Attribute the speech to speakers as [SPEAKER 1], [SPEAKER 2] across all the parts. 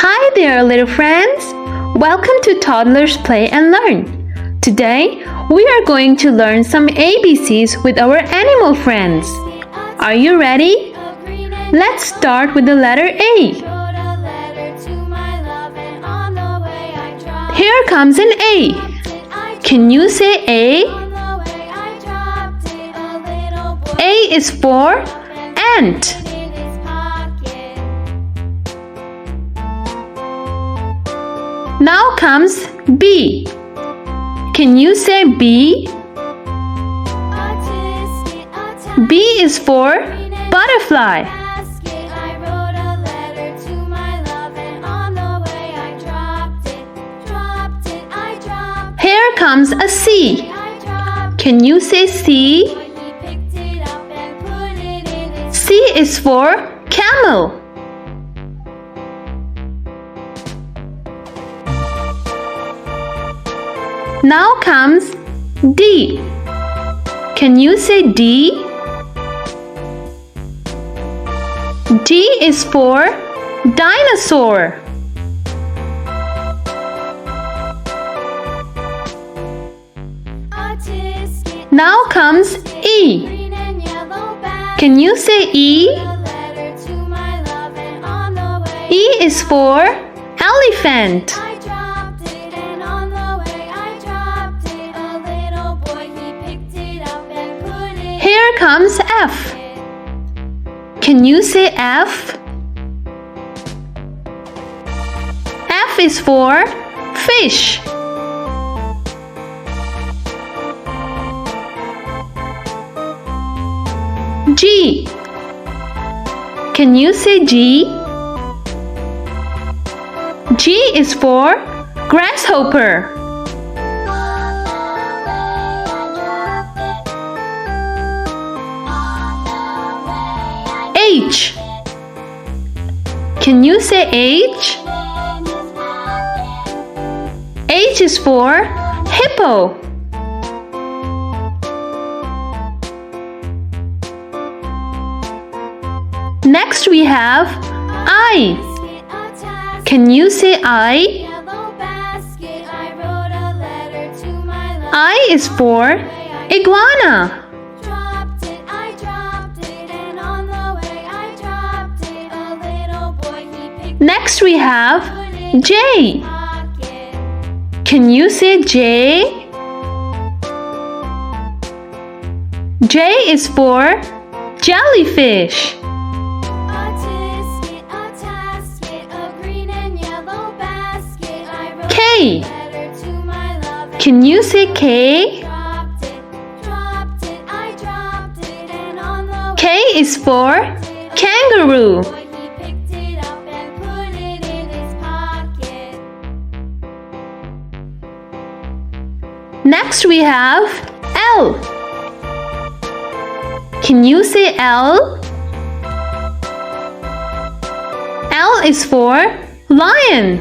[SPEAKER 1] Hi there, little friends! Welcome to Toddlers Play and Learn. Today, we are going to learn some ABCs with our animal friends. Are you ready? Let's start with the letter A. Here comes an A. Can you say A? A is for ant. Now comes B. Can you say B? B is for butterfly. Here comes a C. Can you say C? C is for camel. Now comes D. Can you say D? D is for dinosaur. Now comes E. Can you say E? E is for elephant. Here comes F. Can you say F? F is for fish. G. Can you say G? G is for grasshopper. H. Can you say H? H is for hippo. Next we have I. Can you say I? I is for iguana. Next we have J. Can you say J? J is for jellyfish. K. Can you say K? K is for kangaroo. Next we have L. Can you say L? L is for lion.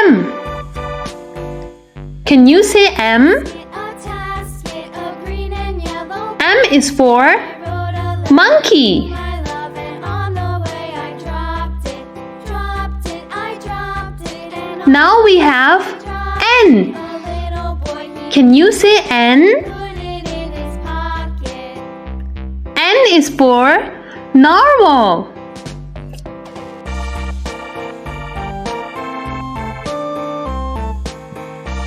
[SPEAKER 1] M. Can you say M? M is for monkey. Now we have N. Can you say N? N is for narwhal.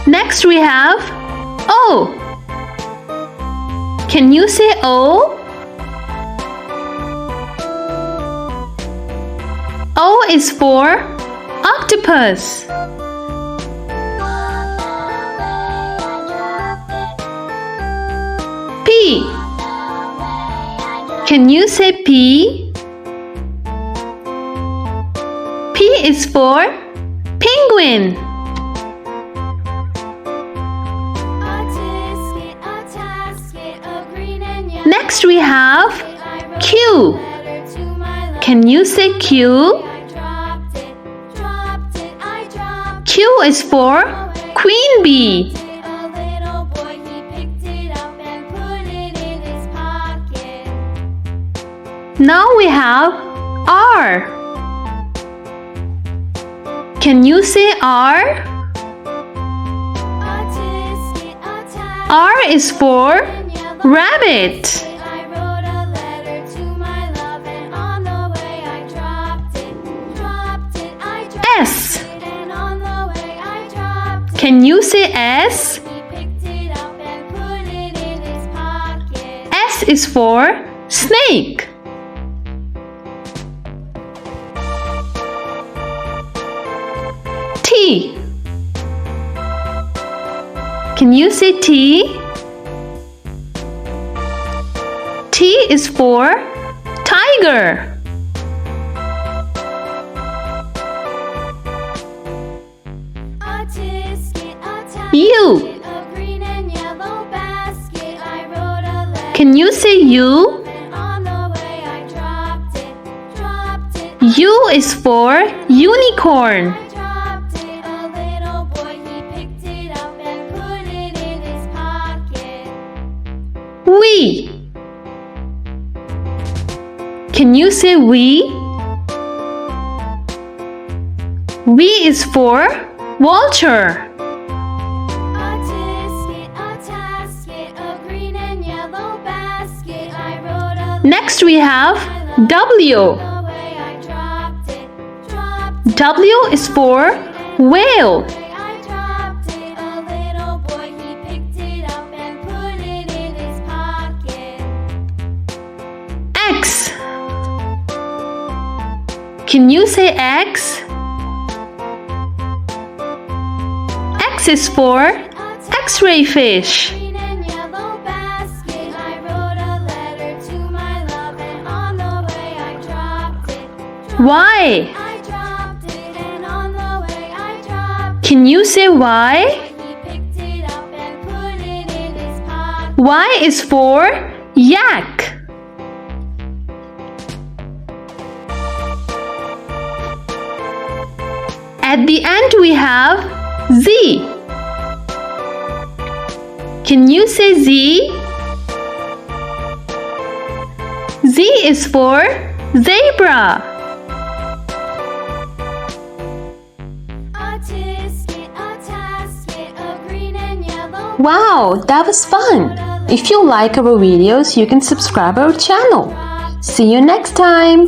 [SPEAKER 1] Next we have O. Can you say O? O is for octopus. P. Can you say P? P is for penguin. Next we have Q. Can you say Q? Q is for queen bee. Now we have R. Can you say R? R is for rabbit. S. Can you say S? S is for snake. T. Can you say T? T is for tiger. U. Can you say U? U is for unicorn. We. Can you say we? We is for vulture. Next we have W. W is for whale. X. Can you say X? X is for X-ray fish. Y. Can you say Y? Y is for yak. At the end we have Z. Can you say Z? Z is for zebra. Wow, that was fun! If you like our videos, you can subscribe our channel. See you next time!